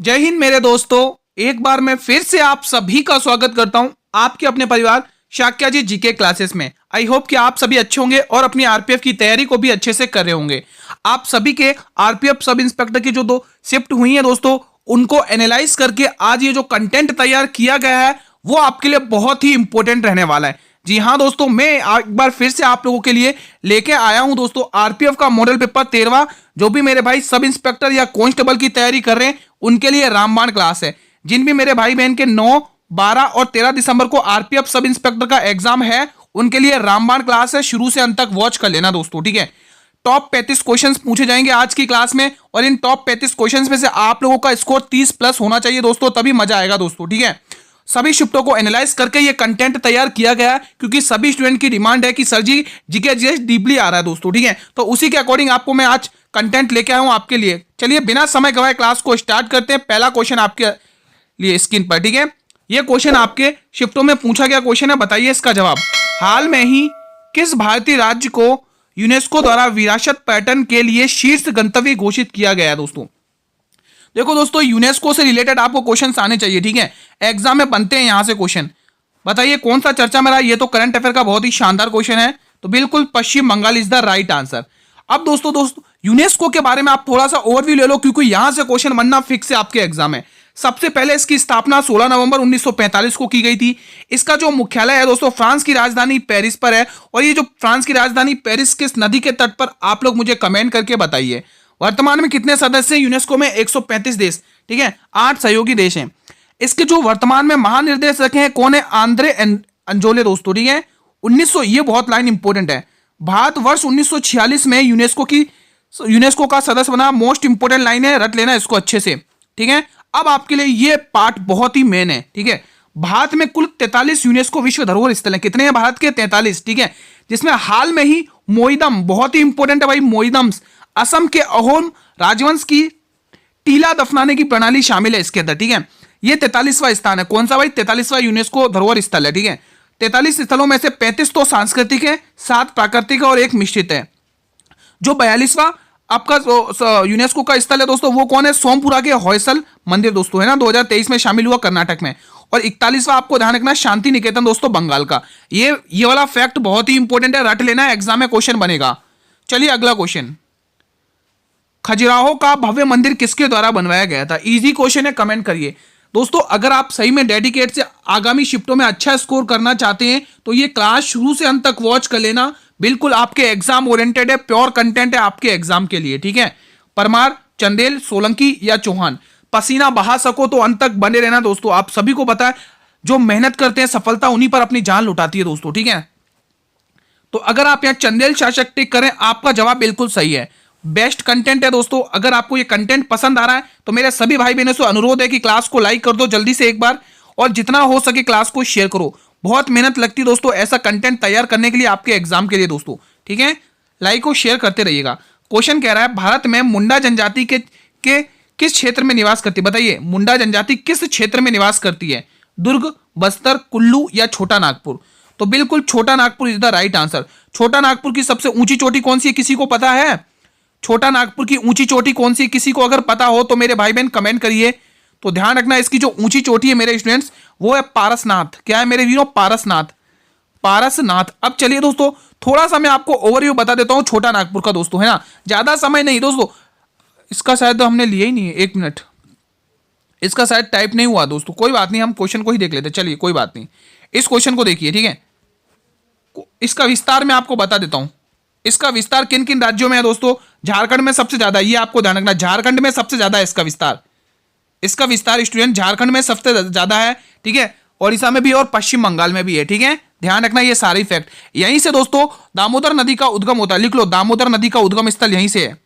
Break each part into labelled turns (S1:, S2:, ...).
S1: जय हिंद मेरे दोस्तों। एक बार मैं फिर से आप सभी का स्वागत करता हूं आपके अपने परिवार शाक्या जी जीके क्लासेस में। आई होप कि आप सभी अच्छे होंगे और अपनी आरपीएफ की तैयारी को भी अच्छे से कर रहे होंगे। आप सभी के आरपीएफ सब इंस्पेक्टर की जो 2 शिफ्ट हुई है दोस्तों, उनको एनालाइज करके आज ये जो कंटेंट तैयार किया गया है वो आपके लिए बहुत ही इंपॉर्टेंट रहने वाला है। जी हाँ दोस्तों, मैं एक बार फिर से आप लोगों के लिए लेके आया हूं दोस्तों आरपीएफ का मॉडल पेपर 13वां। जो भी मेरे भाई सब इंस्पेक्टर या कांस्टेबल की तैयारी कर रहे हैं उनके लिए रामबाण क्लास है। जिन भी मेरे भाई बहन के 9, 12 और 13 दिसंबर को आरपीएफ सब इंस्पेक्टर का एग्जाम है उनके लिए रामबाण क्लास है। शुरू से अंत तक वॉच कर लेना दोस्तों, ठीक है। टॉप 35 क्वेश्चंस पूछे जाएंगे आज की क्लास में और इन टॉप 35 क्वेश्चंस में से आप लोगों का स्कोर 30 प्लस होना चाहिए दोस्तों, तभी मजा आएगा दोस्तों, ठीक है। सभी शिफ्टों को एनालाइज करके ये कंटेंट तैयार किया गया है क्योंकि सभी स्टूडेंट की डिमांड है कि सर जी जीके जीएस डीपली आ रहा है दोस्तों, ठीक है। तो उसी के अकॉर्डिंग आपको मैं आज कंटेंट लेके आया हूं आपके लिए। चलिए बिना समय गवाए क्लास को स्टार्ट करते हैं। पहला क्वेश्चन आपके लिए स्क्रीन पर, ठीक है। ये क्वेश्चन आपके शिफ्टों में पूछा गया क्वेश्चन है, बताइए इसका जवाब। हाल में ही किस भारतीय राज्य को यूनेस्को द्वारा विरासत पर्यटन के लिए शीर्ष गंतव्य घोषित किया गया है दोस्तों। देखो दोस्तों, यूनेस्को से रिलेटेड आपको क्वेश्चंस आने चाहिए, ठीक है। एग्जाम में बनते हैं यहां से क्वेश्चन। बताइए कौन सा चर्चा में रहा। ये तो करंट अफेयर का बहुत ही शानदार क्वेश्चन है, तो बिल्कुल Paschim Bangal is the right answer. अब दोस्तों यूनेस्को के बारे में आप थोड़ा सा ओवरव्यू ले लो क्योंकि यहां से क्वेश्चन बनना फिक्स है आपके एग्जाम में। सबसे पहले इसकी स्थापना 16 नवंबर 1945 को की गई थी। इसका जो मुख्यालय है दोस्तों फ्रांस की राजधानी पेरिस पर है। और ये जो फ्रांस की राजधानी पेरिस किस नदी के तट पर, आप लोग मुझे कमेंट करके बताइए। वर्तमान में कितने सदस्य हैं यूनेस्को में? 135 देश, ठीक है। 8 सहयोगी देश हैं। इसके जो वर्तमान में महानिर्देशक हैं कौन है? आंद्रे अंजोले दोस्तों, ठीक है। 1900, ये बहुत लाइन इंपॉर्टेंट है। भारत वर्ष 1946 में यूनेस्को का सदस्य बना। मोस्ट इंपोर्टेंट लाइन है, रट लेना इसको अच्छे से, ठीक है। अब आपके लिए ये पार्ट बहुत ही मेन है, ठीक है। भारत में कुल 43 यूनेस्को विश्व धरोहर स्थल है। कितने हैं भारत के? 43, ठीक है। जिसमें हाल में ही मोइदम, बहुत ही इंपॉर्टेंट है भाई, मोइदम्स असम के अहोम राजवंश की टीला दफनाने की प्रणाली शामिल है इसके अंदर, ठीक है। ये 43वां स्थान है। कौन सा भाई? 43वां यूनेस्को धरोहर स्थल है, ठीक है। 43 स्थलों में से 35 तो सांस्कृतिक है, 7 प्राकृतिक और 1 मिश्रित है। जो 42वां आपका यूनेस्को का स्थल है दोस्तों वो कौन है? सोमपुरा के होयसल मंदिर दोस्तों, है ना, 2023 में शामिल हुआ कर्नाटक में। और 41वां आपको ध्यान रखना शांति निकेतन दोस्तों, बंगाल का। ये वाला फैक्ट बहुत ही इंपॉर्टेंट है, रट लेना, एग्जाम में क्वेश्चन बनेगा। चलिए अगला क्वेश्चन। खजुराहो का भव्य मंदिर किसके द्वारा बनवाया गया था? इजी क्वेश्चन है, कमेंट करिए दोस्तों। अगर आप सही में डेडिकेट से आगामी शिफ्टों में अच्छा स्कोर करना चाहते हैं तो ये क्लास शुरू से अंत तक वॉच कर लेना। बिल्कुल आपके एग्जाम ओरिएंटेड है, प्योर कंटेंट है आपके एग्जाम के लिए, ठीक है। परमार, चंदेल, सोलंकी या चौहान, पसीना बहा सको तो अंत तक बने रहना दोस्तों। आप सभी को पता है जो मेहनत करते हैं सफलता उन्हीं पर अपनी जान लुटाती है दोस्तों, ठीक है। तो अगर आप यहां चंदेल शासक टिक करें, आपका जवाब बिल्कुल सही है। बेस्ट कंटेंट है दोस्तों। अगर आपको ये कंटेंट पसंद आ रहा है तो मेरे सभी भाई बहनों से अनुरोध है कि क्लास को लाइक कर दो जल्दी से एक बार, और जितना हो सके क्लास को शेयर करो। बहुत मेहनत लगती है दोस्तों ऐसा कंटेंट तैयार करने के लिए, आपके एग्जाम के लिए दोस्तों, ठीक है। लाइक और शेयर करते रहिएगा। क्वेश्चन कह रहा है भारत में मुंडा जनजाति के किस क्षेत्र में निवास करती है? बताइए मुंडा जनजाति किस क्षेत्र में निवास करती है? दुर्ग, बस्तर, कुल्लू या छोटा नागपुर? तो बिल्कुल छोटा Nagpur is the right answer. छोटा नागपुर की सबसे ऊंची चोटी कौन सी है? किसी को पता है छोटा नागपुर की ऊंची चोटी कौन सी? किसी को अगर पता हो तो मेरे भाई बहन कमेंट करिए। तो ध्यान रखना इसकी जो ऊंची चोटी है मेरे स्टूडेंट्स वो है पारसनाथ। क्या है मेरे वीरों? पारसनाथ, पारसनाथ। अब चलिए दोस्तों थोड़ा सा मैं आपको ओवरव्यू बता देता हूं छोटा नागपुर का दोस्तों, है ना, ज्यादा समय नहीं दोस्तों। इसका शायद हमने लिया ही नहीं है, 1 मिनट, इसका शायद टाइप नहीं हुआ दोस्तों। कोई बात नहीं, हम क्वेश्चन को ही देख लेते। चलिए कोई बात नहीं, इस क्वेश्चन को देखिए, ठीक है। इसका विस्तार मैं आपको बता देता हूं। इसका विस्तार किन किन राज्यों में है दोस्तों? झारखंड में सबसे ज्यादा, ये आपको ध्यान रखना, झारखंड में सबसे ज्यादा है इसका विस्तार। इसका विस्तार स्टूडेंट झारखंड में सबसे ज्यादा है, ठीक है। ओडिशा में भी और पश्चिम बंगाल में भी है, ठीक है। ध्यान रखना ये सारे फैक्ट। यहीं से दोस्तों दामोदर नदी का उद्गम होता है, लिख लो, दामोदर नदी का उद्गम स्थल यहीं से है।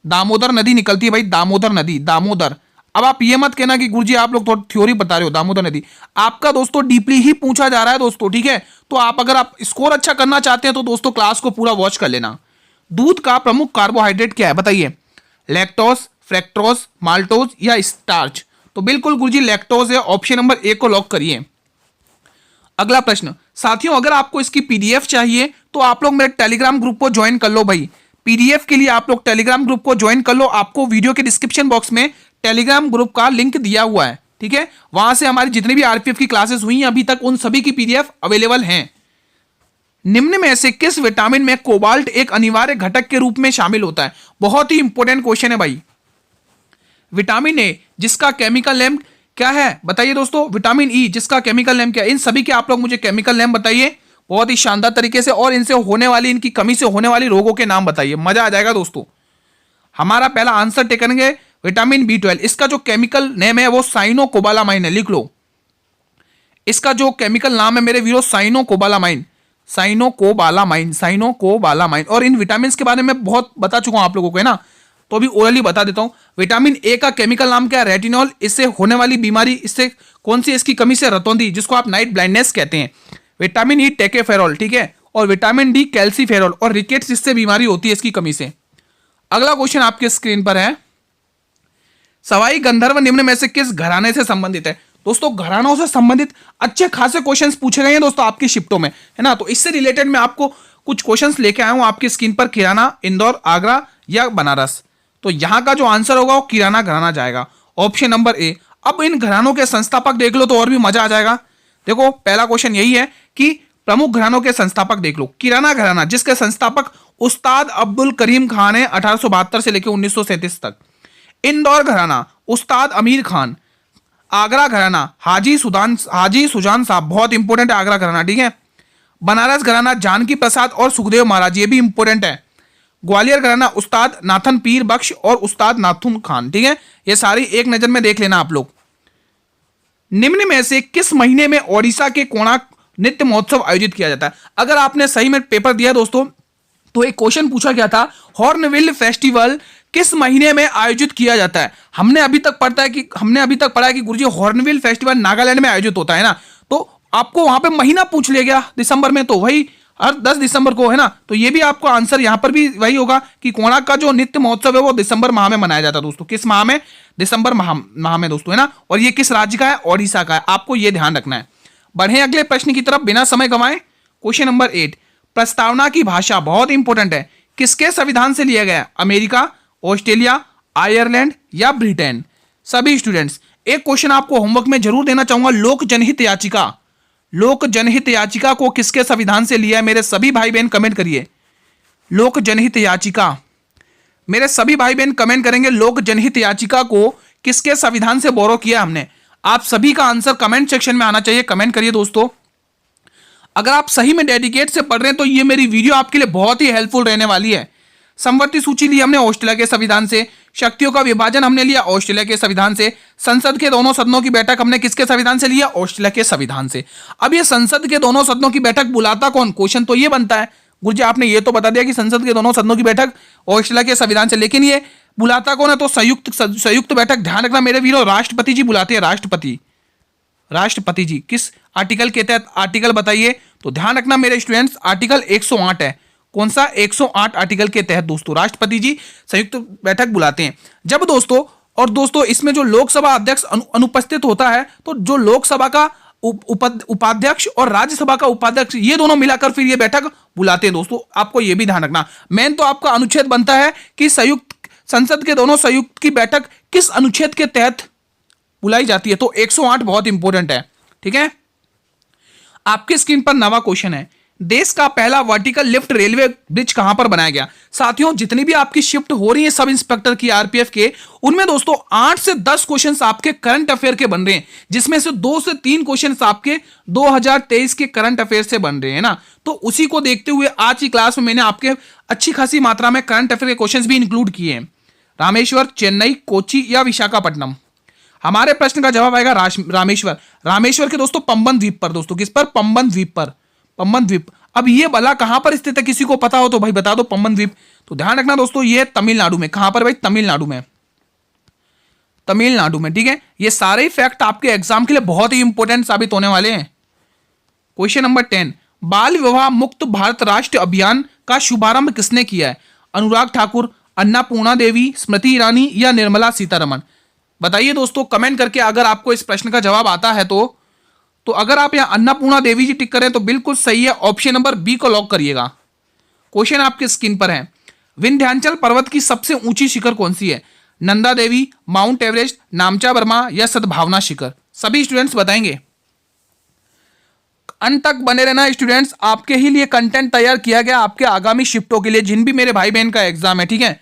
S1: दामोदर नदी निकलती है भाई, दामोदर नदी, दामोदर। अब आप ये मत कहना कि गुरुजी आप लोग थोड़ी थ्योरी बता रहे हो। दामोदर नदी आपका दोस्तों डीपली ही पूछा जा रहा है दोस्तों, ठीक है। तो आप अगर आप स्कोर अच्छा करना चाहते हैं तो दोस्तों क्लास को पूरा वॉच कर लेना। दूध का प्रमुख कार्बोहाइड्रेट क्या है? बताइए, लैक्टोज, फ्रैक्टोज, माल्टोज या स्टार्च? तो बिल्कुल गुरुजी लैक्टोज है। ऑप्शन नंबर 1 को लॉक करिए। अगला प्रश्न साथियों, अगर आपको इसकी पीडीएफ चाहिए तो आप लोग मेरे टेलीग्राम ग्रुप को ज्वाइन कर लो भाई। पीडीएफ के लिए आप लोग टेलीग्राम ग्रुप को ज्वाइन कर लो। आपको वीडियो के डिस्क्रिप्शन बॉक्स में टेलीग्राम ग्रुप का लिंक दिया हुआ है, ठीक है। वहां से हमारी जितनी भी आरपीएफ की क्लासेस हुई हैं अभी तक, उन सभी की पीडीएफ अवेलेबल हैं। निम्न में से किस विटामिन में कोबाल्ट एक अनिवार्य घटक के रूप में शामिल होता है? बहुत ही इंपॉर्टेंट क्वेश्चन है भाई। विटामिन ए जिसका केमिकल नेम क्या है बताइए दोस्तों। विटामिन ई जिसका केमिकल नेम क्या है? इन सभी के आप लोग मुझे केमिकल नेम बताइए बहुत ही शानदार तरीके से, और इनसे होने वाली, इनकी कमी से होने वाली रोगों के नाम बताइए, मजा आ जाएगा दोस्तों। हमारा पहला आंसर टेकन विटामिन बी 12। इसका जो केमिकल नेम है वो साइनोकोबालामाइन है, लिख लो। इसका जो केमिकल नाम है मेरे वीरो साइनोकोबालामाइन, साइनोकोबालामाइन, साइनोकोबालामाइन। और इन विटामिन के बारे में बहुत बता चुका हूं आप लोगों को, है ना, तो अभी ओरली बता देता हूं। विटामिन ए का केमिकल नाम क्या है? रेटिनॉल। इससे होने वाली बीमारी, इससे कौन सी, इसकी कमी से रतौंधी, जिसको आप नाइट ब्लाइंडनेस कहते हैं। विटामिन ई टेकेफेरॉल, ठीक है। और विटामिन डी कैल्सीफेरॉल, और रिकेट्स, इससे बीमारी होती है इसकी कमी से। अगला क्वेश्चन आपके स्क्रीन पर है, सवाई गंधर्व निम्न में से किस घराने से संबंधित है? दोस्तों घरानों से संबंधित अच्छे खासे क्वेश्चंस पूछे गए हैं दोस्तों आपकी शिफ्टों में, है ना। तो इससे रिलेटेड मैं आपको कुछ क्वेश्चंस लेके आया हूं आपकी स्क्रीन पर, किराना, इंदौर, आगरा या बनारस। तो यहां का जो आंसर होगा वो किराना घराना जाएगा, ऑप्शन नंबर ए। अब इन घरानों के संस्थापक देख लो तो और भी मजा आ जाएगा। देखो पहला क्वेश्चन यही है कि प्रमुख घरानों के संस्थापक देख लो। किराना घराना जिसके संस्थापक उस्ताद अब्दुल करीम खान है 1872 से लेकर 1937 तक। इंदौर घराना उस्ताद अमीर खान। आगरा घराना हाजी सुजान साहब, बहुत इंपॉर्टेंट है आगरा घराना, ठीक है। बनारस घराना जानकी प्रसाद और सुखदेव महाराज, ये भी इंपॉर्टेंट है। ग्वालियर घराना उस्ताद नाथन पीर बख्श और उस्ताद नाथुन खान, ठीक है। ये सारी एक नजर में देख लेना आप लोग। निम्न में से किस महीने में ओडिशा के कोणार्क नृत्य महोत्सव आयोजित किया जाता है? अगर आपने सही में पेपर दिया दोस्तों तो एक क्वेश्चन पूछा गया था, हॉर्नबिल फेस्टिवल किस महीने में आयोजित किया जाता है? हमने अभी तक पढ़ा है कि गुरुजी हॉर्नबिल फेस्टिवल नागालैंड में आयोजित होता है ना। तो आपको वहां पे महीना पूछ लिया गया दिसंबर में, तो वही हर 10 दिसंबर को, है ना। तो ये भी आपको आंसर यहां पर भी वही होगा कि कोणार्क का जो नृत्य महोत्सव है वो दिसंबर माह में मनाया जाता है दोस्तों। किस माह में? दिसंबर माह में दोस्तों, है ना। और ये किस राज्य का है? ओडिशा का है। आपको ये ध्यान रखना है। बढ़े अगले प्रश्न की तरफ बिना समय गंवाए। क्वेश्चन नंबर 8, प्रस्तावना की भाषा बहुत इंपॉर्टेंट है, किसके संविधान से लिया गया? अमेरिका, ऑस्ट्रेलिया, आयरलैंड या ब्रिटेन? सभी स्टूडेंट्स एक क्वेश्चन आपको होमवर्क में जरूर देना चाहूंगा, लोक जनहित याचिका को किसके संविधान से लिया है? मेरे सभी भाई बहन कमेंट करिए, लोक जनहित याचिका। मेरे सभी भाई बहन कमेंट करेंगे लोक जनहित याचिका को किसके संविधान से बोरो किया हमने। आप सभी का आंसर कमेंट सेक्शन में आना चाहिए, कमेंट करिए दोस्तों। अगर आप सही में डेडिकेट से पढ़ रहे हैं तो ये मेरी वीडियो आपके लिए बहुत ही हेल्पफुल रहने वाली है। समवर्ती सूची ली हमने ऑस्ट्रेलिया के संविधान से, शक्तियों का विभाजन हमने लिया ऑस्ट्रेलिया के संविधान से, संसद के दोनों सदनों की बैठक हमने किसके संविधान से लिया? ऑस्ट्रेलिया के संविधान से। अब ये संसद के दोनों सदनों की बैठक बुलाता कौन? क्वेश्चन तो ये बनता है, गुरुजी आपने ये तो बता दिया कि संसद के दोनों सदनों की बैठक ऑस्ट्रेलिया के संविधान से, लेकिन ये बुलाता कौन है? तो संयुक्त बैठक। ध्यान रखना मेरे वीरों, राष्ट्रपति जी बुलाते हैं, राष्ट्रपति जी। किस आर्टिकल के तहत? आर्टिकल बताइए। तो ध्यान रखना मेरे स्टूडेंट्स, आर्टिकल 108 है। कौन सा? 108 आर्टिकल के तहत दोस्तों राष्ट्रपति जी संयुक्त बैठक बुलाते हैं। जब दोस्तों इसमें जो लोकसभा अध्यक्ष अनुपस्थित होता है, तो जो लोकसभा का उपाध्यक्ष और राज्यसभा का उपाध्यक्ष, ये दोनों मिलाकर फिर ये बैठक बुलाते हैं दोस्तों। आपको ये भी ध्यान रखना। मेन तो आपका अनुच्छेद बनता है कि संसद के दोनों संयुक्त की बैठक किस अनुच्छेद के तहत बुलाई जाती है। तो 108 बहुत इंपॉर्टेंट है, ठीक है। आपकी स्क्रीन पर नवा क्वेश्चन है, देश का पहला वर्टिकल लिफ्ट रेलवे ब्रिज कहां पर बनाया गया? साथियों जितनी भी आपकी शिफ्ट हो रही है सब इंस्पेक्टर की आरपीएफ के, उनमें दोस्तों 8 से 10 क्वेश्चंस आपके करंट अफेयर के बन रहे हैं, जिसमें से 2 से 3 क्वेश्चंस आपके 2023 के करंट अफेयर से बन रहे हैं ना। तो उसी को देखते हुए आज की क्लास में मैंने आपके अच्छी खासी मात्रा में करंट अफेयर के क्वेश्चंस भी इंक्लूड किए हैं। रामेश्वर, चेन्नई, कोची या विशाखापट्टनम? हमारे प्रश्न का जवाब आएगा रामेश्वर के दोस्तों पंबन द्वीप पर। दोस्तों किस पर? पंबन द्वीप। अब ये भला कहां पर स्थित है? किसी को पता हो तो भाई बता दो। पंबन द्वीप, तो ध्यान रखना दोस्तों ये तमिलनाडु में। कहां पर भाई? तमिलनाडु में, ठीक है। ये सारे फैक्ट आपके एग्जाम के लिए बहुत ही इंपॉर्टेंट साबित होने वाले हैं। क्वेश्चन नंबर 10, बाल विवाह मुक्त भारत राष्ट्रीय अभियान का शुभारंभ किसने किया है? अनुराग ठाकुर, अन्नपूर्णा देवी, स्मृति ईरानी या निर्मला सीतारमण? बताइए दोस्तों कमेंट करके अगर आपको इस प्रश्न का जवाब आता है तो अगर आप यहां अन्नपूर्णा देवी जी टिक करें तो बिल्कुल सही है, ऑप्शन नंबर बी को लॉक करिएगा। क्वेश्चन आपके स्क्रीन पर है, विंध्याचल पर्वत की सबसे ऊंची शिखर कौन सी है? नंदा देवी, माउंट एवरेस्ट, नामचा वर्मा या सद्भावना शिखर? सभी स्टूडेंट्स बताएंगे। अंत तक बने रहना स्टूडेंट्स, आपके ही लिए कंटेंट तैयार किया गया आपके आगामी शिफ्टों के लिए, जिन भी मेरे भाई बहन का एग्जाम है, ठीक है।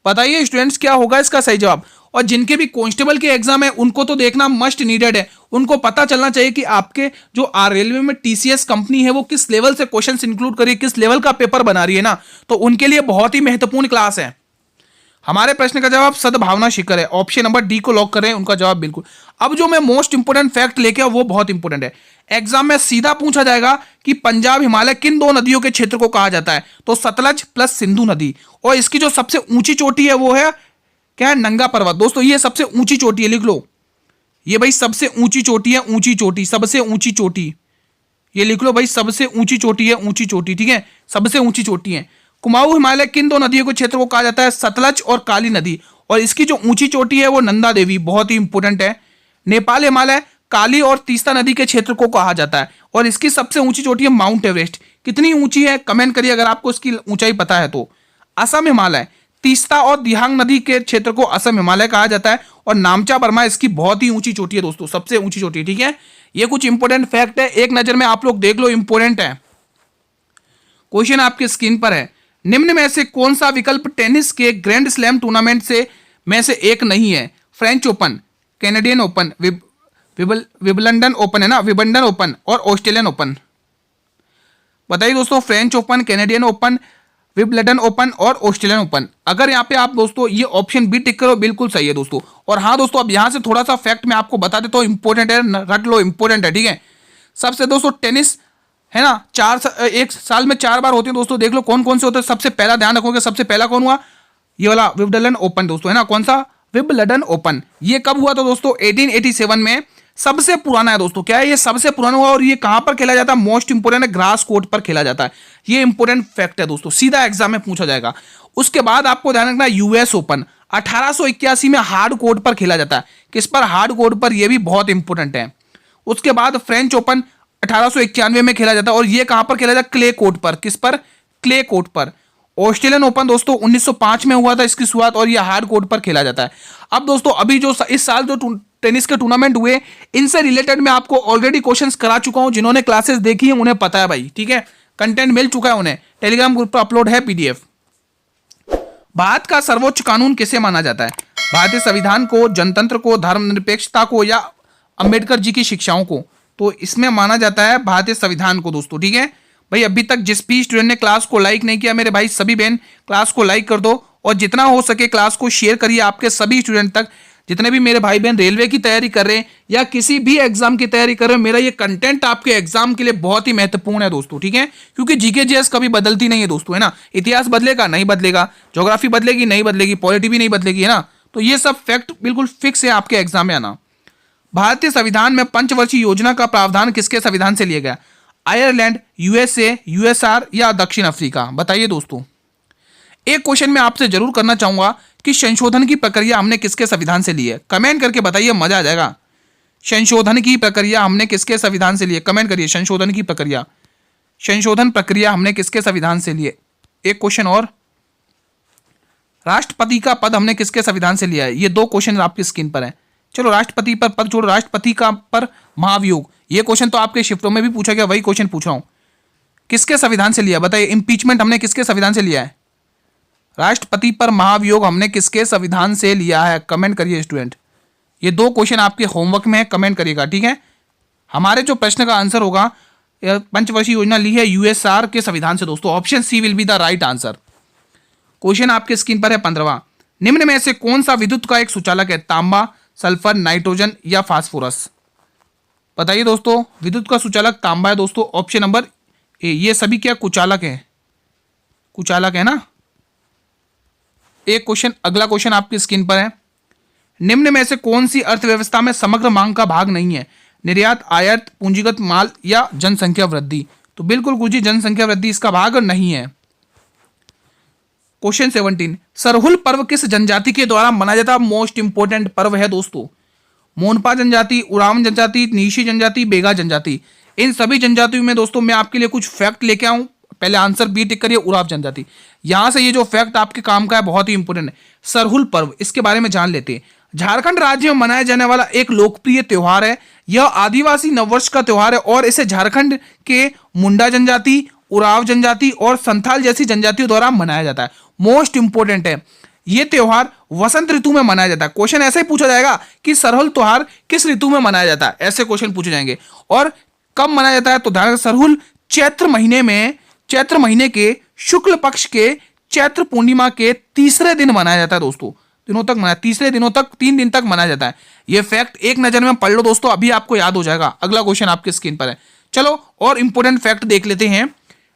S1: बताइए स्टूडेंट्स क्या होगा इसका सही जवाब। और जिनके भी कांस्टेबल के एग्जाम है उनको तो देखना मस्ट नीडेड है, उनको पता चलना चाहिए कि आपके जो रेलवे में टीसीएस कंपनी है वो किस लेवल से क्वेश्चंस इंक्लूड करी, किस लेवल का पेपर बना रही है ना, तो उनके लिए बहुत ही महत्वपूर्ण क्लास है। हमारे प्रश्न का जवाब सद्भावना शिखर है। ऑप्शन नंबर डी को लॉक कर रहे हैं, उनका जवाब बिल्कुल। अब जो मैं मोस्ट इंपोर्टेंट फैक्ट लेके आऊं वो बहुत इंपोर्टेंट है। एग्जाम में सीधा पूछा जाएगा कि पंजाब हिमालय किन दो नदियों के क्षेत्र को कहा जाता है, तो सतलज प्लस सिंधु नदी। और इसकी जो सबसे ऊंची चोटी है वो है क्या है, नंगा पर्वत। दोस्तों ये सबसे ऊंची चोटी है, लिख लो ये भाई, सबसे ऊंची चोटी है, ऊंची चोटी, सबसे ऊंची चोटी, ये लिख लो भाई, सबसे ऊंची चोटी है, ऊंची चोटी, ठीक है, सबसे ऊंची चोटी है। कुमाऊं हिमालय किन दो नदियों के क्षेत्र को कहा जाता है, सतलज और काली नदी। और इसकी जो ऊंची चोटी है वो नंदा देवी, बहुत ही इंपोर्टेंट है। नेपाल हिमालय काली और तीस्ता नदी के क्षेत्र को कहा जाता है। और इसकी सबसे ऊंची चोटी है माउंट एवरेस्ट। कितनी ऊंची है कमेंट करिए अगर आपको इसकी ऊंचाई पता है तो। असम हिमालय तीस्ता और दिहांग नदी के क्षेत्र को असम हिमालय कहा जाता है। और नामचा वर्मा इसकी बहुत ही ऊंची चोटी है दोस्तों, सबसे ऊंची चोटी, ठीक है। ये कुछ इंपोर्टेंट फैक्ट है, एक नजर में आप लोग देख लो, इंपोर्टेंट है। क्वेश्चन आपकी स्क्रीन पर है, निम्न में से कौन सा विकल्प टेनिस के ग्रैंड स्लैम टूर्नामेंट में से एक नहीं है? French Open, Canadian Open, Wimbledon Open है ना, विबलडन ओपन और ऑस्ट्रेलियन ओपन। बताइए दोस्तों, French Open, Canadian Open, Wimbledon Open और ऑस्ट्रेलियन ओपन। अगर यहाँ पे आप दोस्तों ये ऑप्शन बी टिक करो, बिल्कुल सही है दोस्तों। और हाँ दोस्तों, अब यहाँ से थोड़ा सा फैक्ट मैं आपको बता देता हूँ, इंपॉर्टेंट है, रट लो, इंपॉर्टेंट है, ठीक है। सबसे दोस्तों टेनिस है ना, एक साल में 4 बार होते हैं दोस्तों, देख लो कौन कौन से होते हैं। सबसे पहला ध्यान रखोगे, सबसे पहला कौन हुआ, ये वाला विबलडन ओपन दोस्तों, है ना, कौन सा, विबलडन ओपन। ये कब हुआ था दोस्तों, 1887 में। सबसे पुराना है दोस्तों, क्या है ये, सबसे पुराना हुआ। और ये कहां पर खेला जाता है, मोस्ट इंपोर्टेंट है, ग्रास कोर्ट पर खेला जाता है। ये इंपोर्टेंट फैक्ट है दोस्तों, सीधा एग्जाम में पूछा जाएगा। उसके बाद आपको ध्यान रखना, यूएस ओपन 1881 में हार्ड कोर्ट पर खेला जाता है। किस पर, हार्ड कोर्ट पर, यह भी बहुत इंपोर्टेंट है। उसके बाद फ्रेंच ओपन 1891 में खेला जाता है। और ये कहां पर खेला जाता है, क्ले कोर्ट पर। किस पर, क्ले कोर्ट पर। ऑस्ट्रेलियन ओपन दोस्तों 1905 में हुआ था इसकी शुरुआत, और ये हार्ड कोर्ट पर खेला जाता है। अब दोस्तों अभी जो इस साल जो टेनिस के टूर्नामेंट हुए, इनसे रिलेटेड मैं आपको ऑलरेडी क्वेश्चंस करा चुका हूं। जिन्होंने क्लासेस देखी है उन्हें पता है भाई, ठीक है, कंटेंट मिल चुका है उन्हें, टेलीग्राम ग्रुप पर अपलोड है पीडीएफ। भारत का सर्वोच्च कानून किसे माना जाता है? भारतीय संविधान को, जनतंत्र को, धर्मनिरपेक्षता को या अंबेडकर जी की शिक्षाओं को? तो इसमें माना जाता है भारतीय संविधान को दोस्तों, ठीक है भाई। अभी तक जिस भी स्टूडेंट ने क्लास को लाइक नहीं किया, मेरे भाई सभी बहन क्लास को लाइक कर दो, और जितना हो सके क्लास को शेयर करिए आपके सभी स्टूडेंट तक। जितने भी मेरे भाई बहन रेलवे की तैयारी कर रहे हैं या किसी भी एग्जाम की तैयारी कर रहे हैं, मेरा ये कंटेंट आपके एग्जाम के लिए बहुत ही महत्वपूर्ण है दोस्तों, ठीक है। क्योंकि जीके जीएस कभी बदलती नहीं है दोस्तों, है ना। इतिहास बदलेगा नहीं बदलेगा, ज्योग्राफी बदलेगी नहीं बदलेगी, पॉलिटी भी नहीं बदलेगी, है ना। तो ये सब फैक्ट बिल्कुल फिक्स है आपके एग्जाम में आना। भारतीय संविधान में पंचवर्षीय योजना का प्रावधान किसके संविधान से लिया गया? आयरलैंड, यूएसए, यूएसआर या दक्षिण अफ्रीका? बताइए दोस्तों। एक क्वेश्चन मैं आपसे जरूर करना चाहूंगा कि संशोधन की प्रक्रिया हमने किसके संविधान से ली है? कमेंट करके बताइए, मजा आ जाएगा। संशोधन की प्रक्रिया हमने किसके संविधान से ली है? कमेंट करिए, संशोधन की प्रक्रिया, संशोधन प्रक्रिया हमने किसके संविधान से ली है? एक क्वेश्चन और, राष्ट्रपति का पद हमने किसके संविधान से लिया है? ये 2 क्वेश्चन आपकी स्क्रीन पर है। चलो राष्ट्रपति पर पद छोड़ो, राष्ट्रपति का पर महाभियोग, ये क्वेश्चन तो आपके शिफ्टों में भी पूछा गया, वही क्वेश्चन पूछ रहा हूं, किसके संविधान से लिया? बताइए। इंपीचमेंट हमने किसके संविधान से लिया है? राष्ट्रपति पर महाभियोग हमने किसके संविधान से लिया है? कमेंट करिए स्टूडेंट। ये 2 क्वेश्चन आपके होमवर्क में है, कमेंट करिएगा, ठीक है। हमारे जो प्रश्न का आंसर होगा, पंचवर्षीय योजना ली है यूएसआर के संविधान से दोस्तों। Option C will be the right answer. Question आपके स्क्रीन पर है 15वां, निम्न में से कौन सा विद्युत का एक सुचालक है? तांबा, सल्फर, नाइट्रोजन या फास्फोरस? बताइए दोस्तों। विद्युत का सुचालक तांबा है दोस्तों, ऑप्शन नंबर ए। ये सभी क्या कुचालक है? कुचालक है ना। एक क्वेश्चन, अगला क्वेश्चन आपकी स्क्रीन पर है, निम्न में से कौन सी अर्थव्यवस्था में समग्र मांग का भाग नहीं है? निर्यात, आयात, पूंजीगत माल या जनसंख्या वृद्धि? तो बिल्कुल गुरुजी, जनसंख्या वृद्धि इसका भाग नहीं है। क्वेश्चन 17, सरहुल पर्व किस जनजाति के द्वारा मनाया जाता है? मोस्ट इंपोर्टेंट पर्व है दोस्तों। मोनपा जनजाति, उरांव जनजाति, नीशी जनजाति, बेगा जनजाति। इन सभी जनजातियों में दोस्तों मैं आपके लिए कुछ फैक्ट लेके आऊं। पहले आंसर बी टिक करिए, उराव जनजाति। यहां से ये जो फैक्ट आपके काम का है बहुत ही इंपॉर्टेंट है। सरहुल पर्व, इसके बारे में जान लेते हैं। झारखंड राज्य में मनाया जाने वाला एक लोकप्रिय त्योहार है। यह आदिवासी नववर्ष का त्योहार है और इसे झारखंड के मुंडा जनजाति, उराव जनजाति और संथाल जैसी जनजातियों द्वारा मनाया जाता है। मोस्ट इंपोर्टेंट है, यह त्योहार वसंत ऋतु में मनाया जाता है। क्वेश्चन ऐसे ही पूछा जाएगा कि सरहुल त्योहार किस ऋतु में मनाया जाता है, ऐसे क्वेश्चन पूछे जाएंगे। और कब मनाया जाता है, तो ध्यान, सरहुल चैत्र महीने के शुक्ल पक्ष के चैत्र पूर्णिमा के तीसरे दिन मनाया जाता है दोस्तों। दिनों तक मनाया, तीसरे दिनों तक, 3 दिन तक मनाया जाता है। यह फैक्ट एक नजर में पढ़ लो दोस्तों, अभी आपको याद हो जाएगा। अगला क्वेश्चन आपके स्क्रीन पर है। चलो और इंपोर्टेंट फैक्ट देख लेते हैं।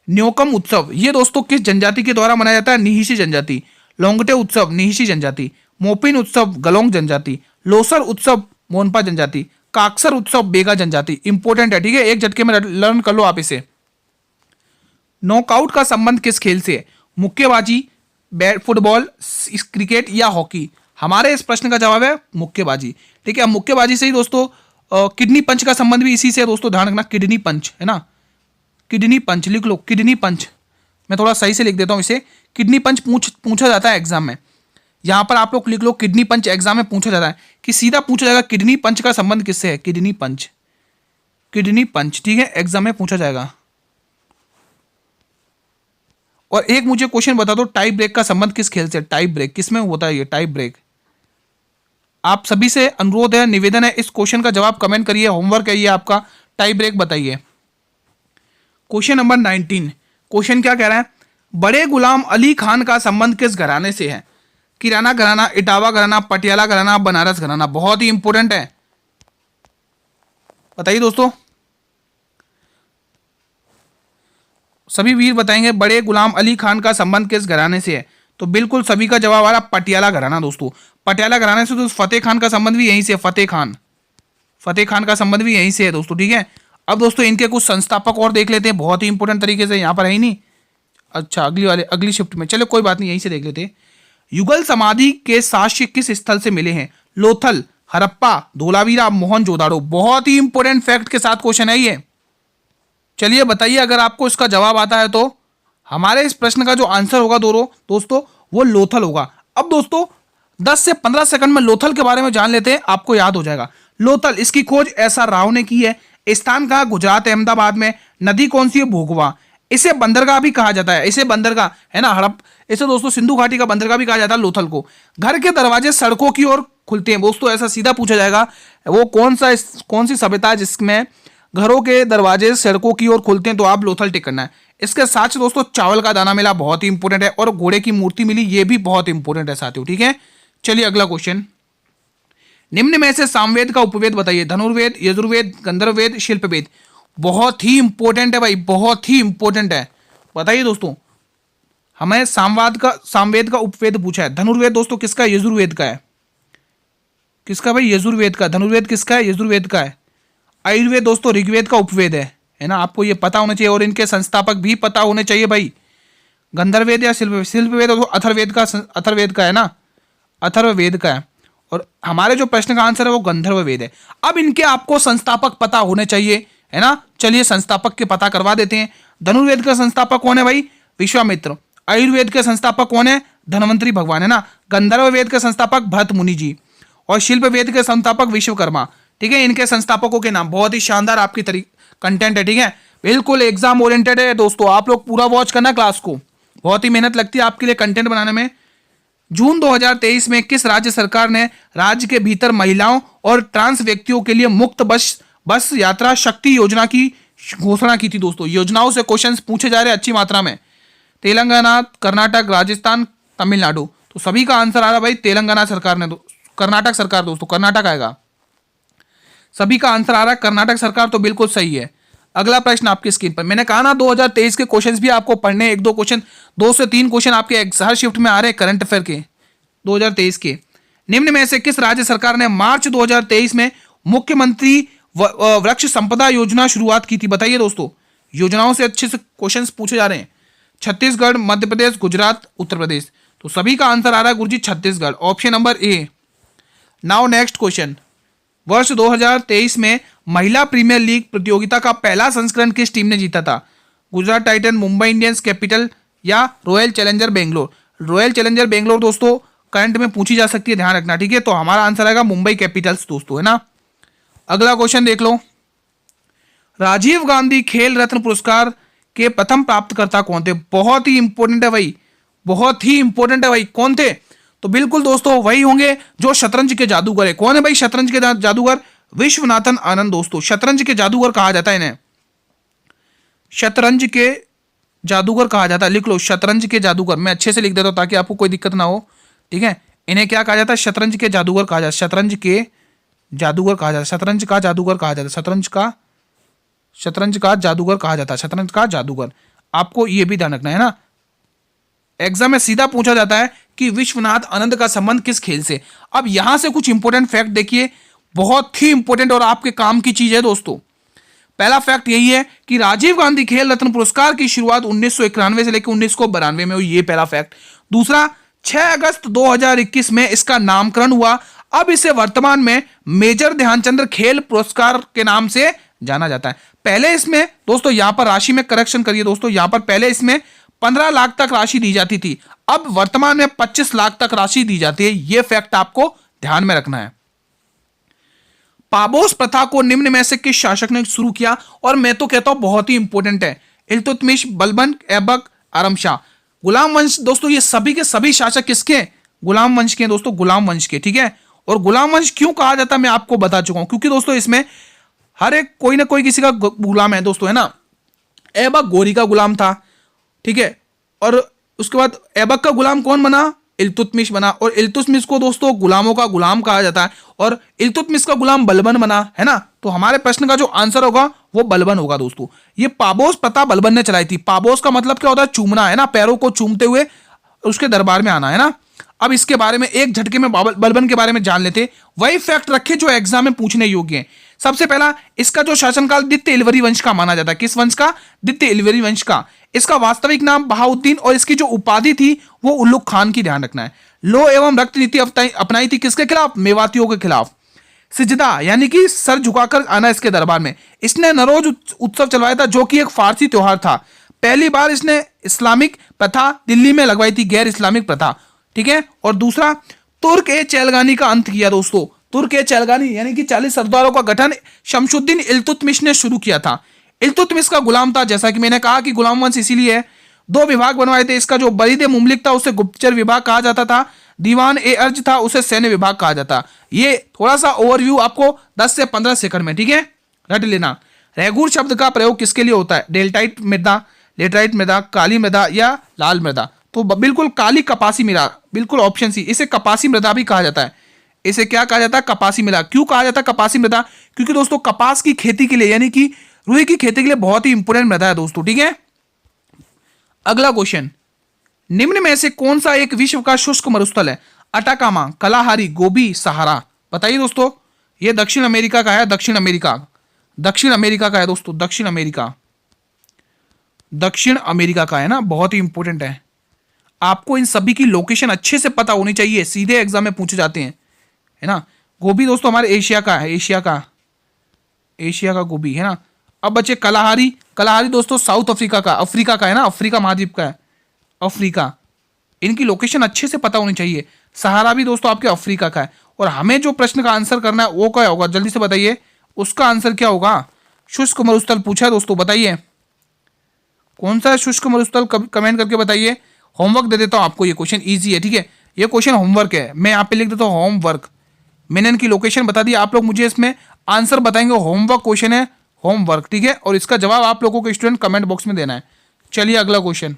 S1: न्योकम उत्सव, ये दोस्तों किस जनजाति के द्वारा मनाया जाता है, निहिशी जनजाति। लोंगटे उत्सव, निहिशी जनजाति। मोपिन उत्सव, गलोंग जनजाति। लोसर उत्सव, मोनपा जनजाति। काक्सर उत्सव, बेगा जनजाति। इंपोर्टेंट है, ठीक है, एक झटके में लर्न कर लो आप इसे। नॉकआउट का संबंध किस खेल से है, मुक्केबाजी, फुटबॉल, क्रिकेट या हॉकी। हमारे इस प्रश्न का जवाब है मुक्केबाजी, ठीक है। मुक्केबाजी से ही दोस्तों किडनी पंच का संबंध भी इसी से है दोस्तों, ध्यान रखना, किडनी पंच है ना, किडनी पंच लिख लो, किडनी पंच। मैं थोड़ा सही से लिख देता हूं इसे, किडनी पंच पूछा जाता है एग्जाम में। यहां पर आप लोग लिख लो किडनी पंच, एग्जाम में पूछा जाता है कि सीधा पूछा जाएगा किडनी पंच का संबंध किससे है, किडनी पंच, किडनी पंच, ठीक है, एग्जाम में पूछा जाएगा। और एक मुझे क्वेश्चन बता दो, टाई ब्रेक का संबंध किस खेल से, टाई ब्रेक किसमें होता है, ये टाई ब्रेक। आप सभी से अनुरोध है, निवेदन है, इस क्वेश्चन का जवाब कमेंट करिए, होमवर्क है ये आपका, टाई ब्रेक बताइए। क्वेश्चन नंबर 19, क्वेश्चन क्या कह रहा है, बड़े गुलाम अली खान का संबंध किस घराने से है, किराना घराना, इटावा घराना, पटियाला घराना, बनारस घराना। बहुत ही इंपॉर्टेंट है, बताइए दोस्तों, सभी वीर बताएंगे बड़े गुलाम अली खान का संबंध किस घराने से है। तो बिल्कुल सभी का जवाब आ रहा पटियाला घराना दोस्तों। पटियाला घराने से तो फतेह खान का संबंध भी यहीं से है, फतेह खान का संबंध भी यहीं से है दोस्तों, ठीक है। अब दोस्तों इनके कुछ संस्थापक और देख लेते हैं, बहुत ही इंपॉर्टेंट तरीके से, यहाँ पर है ही नहीं, अच्छा अगली शिफ्ट में, चलो कोई बात नहीं, यहीं से देख लेते हैं। युगल समाधि के साक्ष्य किस स्थल से मिले हैं, लोथल, हरप्पा, धोलावीरा, मोहनजोदाड़ो। बहुत ही इंपॉर्टेंट फैक्ट के साथ क्वेश्चन है ये। चलिए बताइए, अगर आपको इसका जवाब आता है तो हमारे इस प्रश्न का जो आंसर होगा दोस्तों वो लोथल होगा। अब दोस्तों 10 से 15 सेकंड में लोथल के बारे में जान लेते हैं, आपको याद हो जाएगा। लोथल, इसकी खोज एसआर राव ने की है। स्थान कहाँ, गुजरात, अहमदाबाद में। नदी कौन सी है, भोगवा। इसे बंदरगाह भी कहा जाता है, इसे बंदरगाह है ना, इसे दोस्तों सिंधु घाटी का बंदरगाह भी कहा जाता है लोथल को। घर के दरवाजे सड़कों की ओर खुलते हैं दोस्तों, ऐसा सीधा पूछा जाएगा, वो कौन सी सभ्यता है जिसमें घरों के दरवाजे सड़कों की ओर खुलते हैं, तो आप लोथल टिक करना है। इसके साथ दोस्तों चावल का दाना मिला, बहुत ही इंपॉर्टेंट है, और घोड़े की मूर्ति मिली, ये भी बहुत इंपॉर्टेंट है साथियों, ठीक है। चलिए अगला क्वेश्चन, निम्न में से सामवेद का उपवेद बताइए, धनुर्वेद, यजुर्वेद, गंधर्ववेद, शिल्पवेद। बहुत ही इंपॉर्टेंट है भाई, बहुत ही इंपॉर्टेंट है, बताइए दोस्तों। हमें सामवेद का उपवेद पूछा है। धनुर्वेद दोस्तों किसका है, यजुर्वेद का है। किसका भाई, यजुर्वेद का। धनुर्वेद किसका है, यजुर्वेद का है। आयुर्वेद दोस्तों ऋग्वेद का उपवेद है ना, आपको ये पता होना चाहिए, और इनके संस्थापक भी पता होने चाहिए भाई। गंधर्ववेद या शिल्पवेद अथर्ववेद का है ना, अथर्ववेद का है। और हमारे जो प्रश्न का आंसर है वो गंधर्ववेद है। अब इनके आपको संस्थापक पता होने चाहिए, है ना। चलिए संस्थापक के पता करवा देते हैं। धनुर्वेद का संस्थापक कौन है भाई, विश्वामित्र। आयुर्वेद के संस्थापक कौन है, धन्वंतरी भगवान, है ना। गंधर्ववेद के संस्थापक भरत मुनि जी, और शिल्पवेद के संस्थापक विश्वकर्मा, ठीक है। इनके संस्थापकों के नाम, बहुत ही शानदार आपकी कंटेंट है, ठीक है। बिल्कुल एग्जाम ओरिएंटेड है दोस्तों, आप लोग पूरा वॉच करना क्लास को, बहुत ही मेहनत लगती है आपके लिए कंटेंट बनाने में। जून 2023 में किस राज्य सरकार ने राज्य के भीतर महिलाओं और ट्रांस व्यक्तियों के लिए मुफ्त बस यात्रा शक्ति योजना की घोषणा की थी दोस्तों। योजनाओं से क्वेश्चंस पूछे जा रहे हैं अच्छी मात्रा में। तेलंगाना, कर्नाटक, राजस्थान, तमिलनाडु। तो सभी का आंसर आ रहा भाई तेलंगाना सरकार ने, कर्नाटक सरकार दोस्तों, कर्नाटक आएगा। सभी का आंसर आ रहा है कर्नाटक सरकार, तो बिल्कुल सही है। अगला प्रश्न आपकी स्क्रीन पर, मैंने कहा ना 2023 के क्वेश्चंस भी आपको पढ़ने, 1-2 क्वेश्चन, 2 से 3 क्वेश्चन आपके हर शिफ्ट में आ रहे हैं करंट अफेयर के 2023 के। निम्न में से किस राज्य सरकार ने मार्च 2023 में मुख्यमंत्री वृक्ष संपदा योजना शुरुआत की थी, बताइए दोस्तों। योजनाओं से अच्छे से क्वेश्चंस पूछे जा रहे हैं। छत्तीसगढ़, मध्य प्रदेश, गुजरात, उत्तर प्रदेश। तो सभी का आंसर आ रहा है Guruji Chhattisgarh, option number A. Now next question, वर्ष 2023 में महिला प्रीमियर लीग प्रतियोगिता का पहला संस्करण किस टीम ने जीता था। Gujarat Titan, Mumbai Indians, capital या royal challenger Bangalore. Royal challenger Bangalore दोस्तों करंट में पूछी जा सकती है, ध्यान रखना, ठीक है। तो हमारा आंसर आएगा मुंबई कैपिटल्स दोस्तों, है ना। अगला क्वेश्चन देख लो, राजीव गांधी खेल रत्न पुरस्कार के प्रथम प्राप्तकर्ता कौन थे? बहुत ही इंपॉर्टेंट है भाई, बहुत ही इंपॉर्टेंट है भाई। कौन थे? तो बिल्कुल दोस्तों वही होंगे जो शतरंज के जादूगर है। कौन है भाई शतरंज के जादूगर? विश्वनाथन आनंद दोस्तों, शतरंज के जादूगर कहा जाता है इन्हें, शतरंज के जादूगर कहा जाता है। लिख लो शतरंज के जादूगर, मैं अच्छे से लिख देता हूं ताकि आपको कोई दिक्कत ना हो, ठीक है। इन्हें क्या कहा जाता है? शतरंज के जादूगर कहा जाता है, शतरंज के जादूगर कहा जाता है, शतरंज का जादूगर कहा जाता है, शतरंज का जादूगर कहा जाता है, शतरंज का जादूगर। आपको यह भी ध्यान रखना है ना, एग्जाम में सीधा पूछा जाता है कि विश्वनाथ आनंद का संबंध किस खेल से। अब यहां से कुछ इंपॉर्टेंट फैक्ट देखिए, बहुत ही इंपॉर्टेंट और आपके काम की चीज है दोस्तों। पहला फैक्ट यही है कि राजीव गांधी खेल रत्न पुरस्कार की शुरुआत 1991 से लेकर 1992 में हुई, ये पहला फैक्ट। दूसरा, 6 अगस्त 2021 में इसका नामकरण हुआ। अब इसे वर्तमान में मेजर ध्यानचंद खेल पुरस्कार के नाम से जाना जाता है। पहले इसमें दोस्तों यहां पर राशि में करेक्शन करिए दोस्तों, यहां पर पहले इसमें 15 लाख तक राशि दी जाती थी, अब वर्तमान में 25 लाख तक राशि दी जाती है। यह फैक्ट आपको ध्यान में रखना है। पाबोस प्रथा को निम्न में से किस शासक ने शुरू किया? और मैं तो कहता हूं बहुत ही इंपॉर्टेंट है, इल्तुतमिश, बलबन, ऐबक, आरम शाह। गुलाम वंश दोस्तों, ये सभी के सभी शासक किसके? गुलाम वंश के दोस्तों, गुलाम वंश के, ठीक है। और गुलाम वंश क्यों कहा जाता है मैं आपको बता चुका हूं, क्योंकि दोस्तों इसमें हर एक कोई ना कोई किसी का गुलाम है दोस्तों, है ना। ऐबक गोरी का गुलाम था, ठीक है। और उसके बाद ऐबक का गुलाम कौन बना? इल्तुतमिश बना। और इल्तुतमिश को दोस्तों गुलामों का गुलाम कहा जाता है, और इल्तुतमिश का गुलाम बलबन बना, है ना। तो हमारे प्रश्न का जो आंसर होगा वो बलबन होगा दोस्तों। ये पाबोस प्रथा बलबन ने चलाई थी। पाबोस का मतलब क्या होता है? चूमना, है ना, पैरों को चूमते हुए उसके दरबार में आना, है ना। अब इसके बारे में एक झटके में बलबन के बारे में जान लेते, वही फैक्ट रखे जो एग्जाम में पूछने योग्य है। सबसे पहला, इसका जो शासनकाल द्वितीय इलवरी वंश का माना जाता है। किस वंश का? द्वितीय इलवरी वंश का। इसका वास्तविक नाम बहाउद्दीन, और इसकी जो उपाधि थी वो उल्लुक खान की, ध्यान रखना है। लो एवं रक्त नीति अपनाई थी किसके खिलाफ? मेवातियों के खिलाफ। सिजदा यानी कि सर झुकाकर आना इसके दरबार में। इसने नरोज उत्सव चलवाया था जो कि एक फारसी त्योहार था। पहली बार इसने इस्लामिक प्रथा दिल्ली में लगवाई थी, गैर इस्लामिक प्रथा, ठीक है। और दूसरा, तुर्क ए चैलगानी का अंत किया दोस्तों। तुर्क ए चैलगानी यानी कि 40 सरदारों का गठन शमशुद्दीन इल्तुतमिश ने शुरू किया था। इल्तुतमिश का गुलाम था, जैसा कि मैंने कहा कि गुलाम वंश इसीलिए है। 2 विभाग बनवाए थे, इसका जो बरीद मुमलिक था उसे गुप्तचर विभाग कहा जाता था, दीवान ए अर्ज था उसे सैन्य विभाग कहा जाता। ये थोड़ा सा ओवरव्यू आपको 10 से 15 सेकंड में, ठीक है, रट लेना। रेगुर शब्द का प्रयोग किसके लिए होता है? डेल्टाइट मृदा, लेटराइट मृदा, काली मृदा या लाल मृदा? तो बिल्कुल काली कपासी मृदा, बिल्कुल ऑप्शन सी। इसे कपासी मृदा भी कहा जाता है। इसे क्या कहा जाता है? कपासी मृदा। क्यों कहा जाता है कपासी मृदा? क्योंकि दोस्तों कपास की खेती के लिए यानी कि रुई की खेती के लिए बहुत ही इंपोर्टेंट मृदा है दोस्तों, ठीक है। अगला क्वेश्चन, निम्न में से कौन सा एक विश्व का शुष्क मरुस्थल है? अटाकामा, कलाहारी, गोबी, सहारा? बताइए दोस्तों। यह दक्षिण अमेरिका का है, दक्षिण अमेरिका का है दोस्तों, दक्षिण अमेरिका का है ना, बहुत ही इंपॉर्टेंट है। आपको इन सभी की लोकेशन अच्छे से पता होनी चाहिए, सीधे एग्जाम में पूछे जाते हैं, है ना। गोबी दोस्तों हमारे एशिया का है, एशिया का गोबी, है ना। अब बचे कलाहारी दोस्तों साउथ अफ्रीका का है ना, अफ्रीका महाद्वीप का है, अफ्रीका। इनकी लोकेशन अच्छे से पता होनी चाहिए। सहारा भी दोस्तों आपके अफ्रीका का है। और हमें जो प्रश्न का आंसर करना है वो क्या होगा, जल्दी से बताइए, उसका आंसर क्या होगा? शुष्क मरुस्थल पूछा है दोस्तों, बताइए कौन सा शुष्क मरुस्थल, कमेंट करके बताइए। होमवर्क दे देता हूं आपको, ये क्वेश्चन इजी है, ठीक है। ये क्वेश्चन होमवर्क है, मैं यहाँ पे लिख देता हूँ होमवर्क। मैंने इनकी लोकेशन बता दी, आप लोग मुझे इसमें आंसर बताएंगे। होमवर्क क्वेश्चन है, होमवर्क, ठीक है। और इसका जवाब आप लोगों को स्टूडेंट कमेंट बॉक्स में देना है। चलिए अगला क्वेश्चन,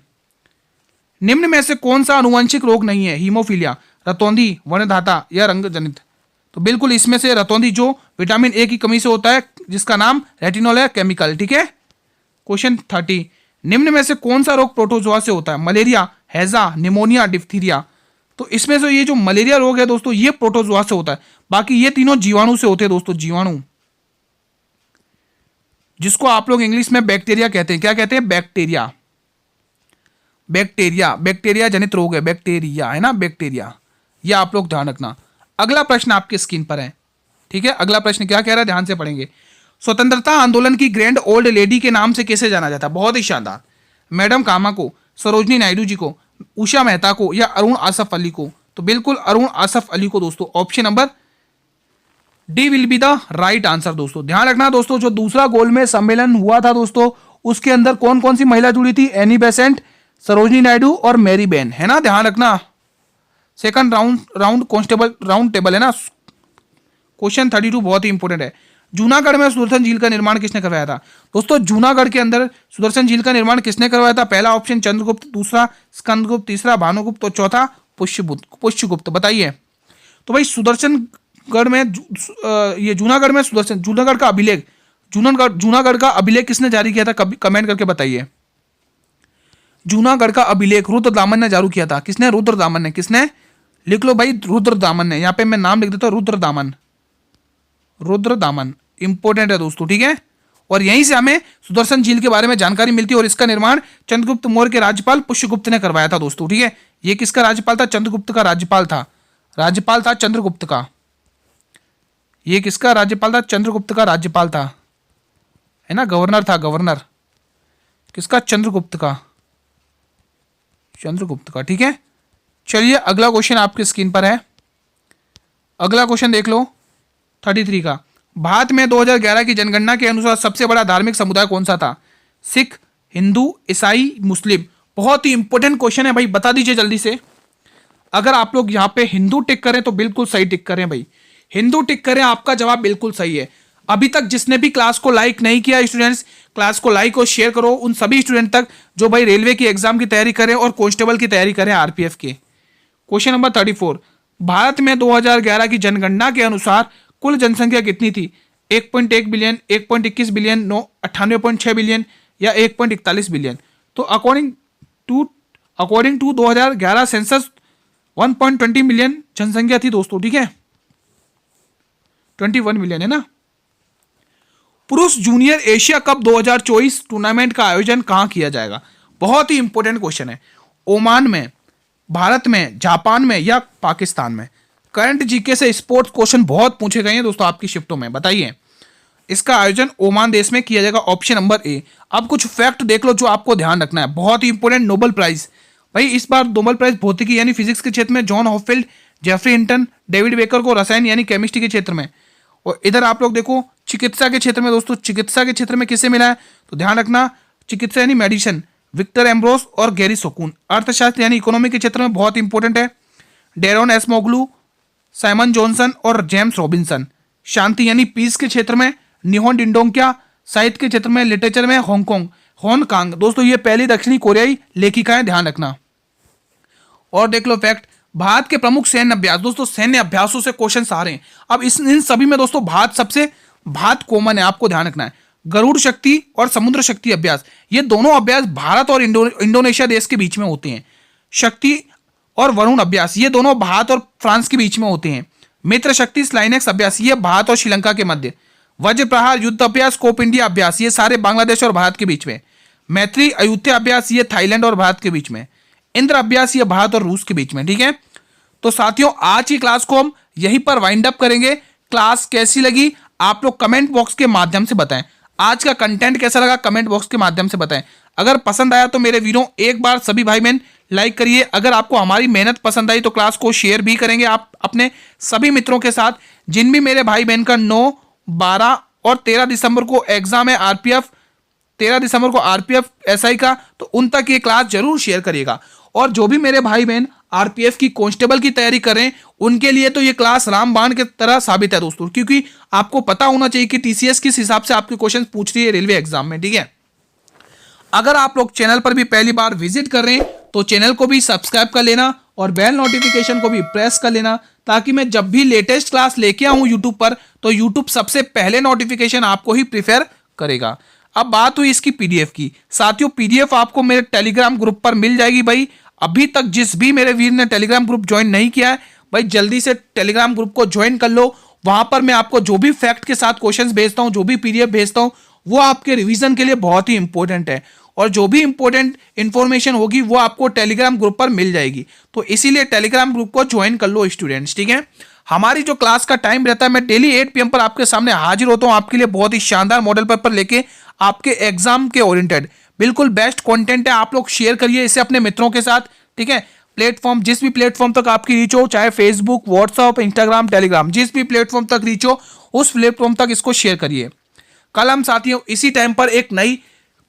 S1: निम्न में से कौन सा आनुवंशिक रोग नहीं है? हीमोफीलिया, रतौंधी, वर्णधाता या रंग जनित? तो बिल्कुल इसमें से रतौंधी जो विटामिन ए की कमी से होता है, जिसका नाम रेटिनॉल है, केमिकल, ठीक है। क्वेश्चन 30, निम्न में से कौन सा रोग प्रोटोजोआ से होता है? मलेरिया, हैजा, निमोनिया, डिप्थीरिया? तो इसमें से ये जो मलेरिया रोग है दोस्तों ये प्रोटोजोआ से होता है, बाकी ये तीनों जीवाणु से होते हैं दोस्तों, जीवाणु, जिसको आप लोग इंग्लिश में बैक्टीरिया कहते हैं। क्या कहते हैं? बैक्टीरिया जनित रोग है, बैक्टीरिया, है ना, बैक्टीरिया। ये आप लोग ध्यान रखना। अगला प्रश्न आपके स्क्रीन पर है, ठीक है। अगला प्रश्न क्या कह रहा है, ध्यान से पढ़ेंगे। स्वतंत्रता आंदोलन की ग्रैंड ओल्ड लेडी के नाम से कैसे जाना जाता है? बहुत ही शानदार। मैडम कामा को, सरोजनी नायडू जी को, उषा मेहता को, या अरुण आसफ अली को? तो बिल्कुल अरुण आसफ अली को दोस्तों। Option number D will be the right answer दोस्तों। ध्यान रखना दोस्तों, जो दूसरा गोलमेज सम्मेलन हुआ था दोस्तों, उसके अंदर कौन कौन सी महिला जुड़ी थी? एनी बेसेंट, सरोजनी नायडू और मैरी बेन, है ना? ध्यान रखना। Second round constable round table है ना। क्वेश्चन 32 बहुत ही इंपॉर्टेंट है। जूनागढ़ में सुदर्शन झील का निर्माण किसने करवाया था? दोस्तों जूनागढ़ के अंदर सुदर्शन झील का निर्माण किसने करवाया था? पहला ऑप्शन चंद्रगुप्त, दूसरा स्कंदगुप्त, तीसरा भानुगुप्त और चौथा पुष्यगुप्त। बताइए। तो भाई सुदर्शनगढ़ में ये जूनागढ़ में जूनागढ़ का अभिलेख किसने जारी किया था? कमेंट करके बताइए। जूनागढ़ का अभिलेख रुद्रदामन ने जारी किया था। किसने? रुद्रदामन ने। किसने? लिख लो भाई, रुद्रदामन ने। यहाँ पे मैं नाम लिख देता हूँ, रुद्रदामन इंपॉर्टेंट है दोस्तों, ठीक है। और यहीं से हमें सुदर्शन झील के बारे में जानकारी मिलती है। और इसका निर्माण चंद्रगुप्त मौर्य के राज्यपाल पुष्यगुप्त ने करवाया था दोस्तों, ठीक है। ये किसका राज्यपाल था? चंद्रगुप्त का राज्यपाल था। चंद्रगुप्त का। ये किसका राज्यपाल था? चंद्रगुप्त का राज्यपाल था, है ना। गवर्नर था, गवर्नर किसका? चंद्रगुप्त का, ठीक है। चलिए अगला क्वेश्चन आपकी स्क्रीन पर है। अगला क्वेश्चन देख लो 33 का। भारत में 2011 की जनगणना के अनुसार सबसे बड़ा धार्मिक समुदाय कौन सा था? सिख, हिंदू, ईसाई, मुस्लिम? बहुत ही इंपॉर्टेंट क्वेश्चन है भाई, बता दीजिए जल्दी से। अगर आप लोग यहाँ पे हिंदू टिक करें तो बिल्कुल सही टिक करें भाई, हिंदू टिक करें, आपका जवाब बिल्कुल सही है। अभी तक जिसने भी क्लास को लाइक नहीं किया स्टूडेंट्स, क्लास को लाइक और शेयर करो उन सभी स्टूडेंट तक जो भाई रेलवे की एग्जाम की तैयारी करें और कांस्टेबल की तैयारी करें, आरपीएफ के। Question number 34। भारत में 2011 की जनगणना के अनुसार कुल जनसंख्या कितनी थी? 1.1 बिलियन, 1.21 बिलियन, 98.6 बिलियन या 1.41 बिलियन? तो अकॉर्डिंग टू 2011 सेंसस 1.20 मिलियन जनसंख्या थी दोस्तों, ठीक है। 21 मिलियन है ना। पुरुष जूनियर एशिया कप 2024 टूर्नामेंट का आयोजन कहां किया जाएगा? बहुत ही इंपॉर्टेंट क्वेश्चन है। ओमान में, भारत में, जापान में या पाकिस्तान में? करंट जीके से स्पोर्ट्स क्वेश्चन बहुत पूछे गए हैं दोस्तों आपकी शिफ्टों में। बताइए। इसका आयोजन ओमान देश में किया जाएगा, ऑप्शन नंबर ए। अब कुछ फैक्ट देख लो जो आपको ध्यान रखना है, बहुत ही इंपॉर्टेंट। नोबेल प्राइज भाई, इस बार नोबेल प्राइज भौतिकी यानी फिजिक्स के क्षेत्र में John Hopfield, Geoffrey Hinton, David Baker को रसायन यानी केमिस्ट्री के क्षेत्र में। और इधर आप लोग देखो चिकित्सा के क्षेत्र में दोस्तों, चिकित्सा के क्षेत्र में किसे मिला है? तो ध्यान रखना, चिकित्सा यानी मेडिसिन, विक्टर एम्ब्रोस और गैरी सोकून। अर्थशास्त्र यानी इकोनॉमी के क्षेत्र में बहुत इंपॉर्टेंट है, डेरोन एसमोग्लू, साइमन जॉनसन और जेम्स रॉबिन्सन। शांति यानी पीस के क्षेत्र में निहोन डिंडोंग्या, साहित्य के क्षेत्र में, लिटरेचर में होनकांग। दोस्तों ये पहली दक्षिणी कोरियाई लेखिकाएं, ध्यान रखना। और देख लो फैक्ट, भारत के प्रमुख सैन्य अभ्यास। दोस्तों सैन्य अभ्यासों से क्वेश्चन आ रहे हैं। अब इन सभी में दोस्तों भारत कॉमन है, आपको ध्यान रखना है। गरुड़ शक्ति और समुद्र शक्ति अभ्यास, ये दोनों अभ्यास भारत और इंडोनेशिया देश के बीच में होते हैं। शक्ति और वरुण अभ्यास, ये दोनों भारत और फ्रांस के बीच में होते हैं। मित्र शक्ति स्लाइनेक्स अभ्यास, ये भारत और श्रीलंका के मध्य। वज्र प्रहार युद्ध अभ्यास, कोप इंडिया अभ्यास, ये सारे बांग्लादेश और भारत के बीच में। मैत्री अयुत्या अभ्यास, ये थाईलैंड और भारत के बीच में। इंद्र अभ्यास, ये भारत और रूस के बीच में, ठीक है। तो साथियों आज की क्लास को हम यहीं पर वाइंड अप करेंगे। क्लास कैसी लगी आप लोग कमेंट बॉक्स के माध्यम से बताएं। आज का कंटेंट कैसा लगा कमेंट बॉक्स के माध्यम से बताएं। अगर पसंद आया तो मेरे वीडियो एक बार सभी भाई बहन लाइक करिए। अगर आपको हमारी मेहनत पसंद आई तो क्लास को शेयर भी करेंगे आप अपने सभी मित्रों के साथ। जिन भी मेरे भाई बहन का 9, 12 और 13 दिसंबर को एग्जाम है आरपीएफ, 13 दिसंबर को आरपीएफ एसआई का, तो उन तक ये क्लास जरूर शेयर करिएगा। और जो भी मेरे भाई बहन आरपीएफ की कांस्टेबल की तैयारी करें उनके लिए तो ये क्लास रामबाण की तरह साबित है दोस्तों, क्योंकि आपको पता होना चाहिए कि टीसीएस किस हिसाब से आपके क्वेश्चन पूछ रही है रेलवे एग्जाम में, ठीक है। अगर आप लोग चैनल पर भी पहली बार विजिट कर रहे हैं तो चैनल को भी सब्सक्राइब कर लेना और बेल नोटिफिकेशन को भी प्रेस कर लेना, ताकि मैं जब भी लेटेस्ट क्लास लेके आऊं यूट्यूब पर तो यूट्यूब सबसे पहले नोटिफिकेशन आपको ही प्रीफर करेगा। अब बात हुई इसकी पीडीएफ की। साथियों पीडीएफ आपको मेरे टेलीग्राम ग्रुप पर मिल जाएगी। भाई अभी तक जिस भी मेरे वीर ने टेलीग्राम ग्रुप ज्वाइन नहीं किया है भाई जल्दी से टेलीग्राम ग्रुप को ज्वाइन कर लो। वहां पर मैं आपको जो भी फैक्ट के साथ क्वेश्चंस भेजता हूं, जो भी पीडीएफ भेजता हूं, वो आपके रिवीजन के लिए बहुत ही इंपॉर्टेंट है। और जो भी इंपॉर्टेंट इंफॉर्मेशन होगी वो आपको टेलीग्राम ग्रुप पर मिल जाएगी। तो इसीलिए टेलीग्राम ग्रुप को ज्वाइन कर लो स्टूडेंट्स, ठीक है। हमारी जो क्लास का टाइम रहता है, मैं डेली 8 PM पर आपके सामने हाजिर होता हूं आपके लिए बहुत ही शानदार मॉडल पेपर लेके, आपके एग्जाम के ओरिएंटेड बिल्कुल बेस्ट कंटेंट है। आप लोग शेयर करिए इसे अपने मित्रों के साथ, ठीक है। प्लेटफॉर्म, जिस भी प्लेटफॉर्म तक आपकी रीच हो, चाहे फेसबुक, व्हाट्सएप, इंस्टाग्राम, टेलीग्राम, जिस भी प्लेटफॉर्म तक रीच हो उस प्लेटफॉर्म तक इसको शेयर करिए। कल हम साथियों इसी टाइम पर एक नई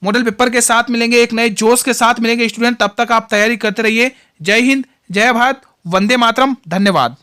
S1: मॉडल पेपर के साथ मिलेंगे, एक नए जोश के साथ मिलेंगे स्टूडेंट। तब तक आप तैयारी करते रहिए। जय हिंद, जय भारत, वंदे मातरम, धन्यवाद।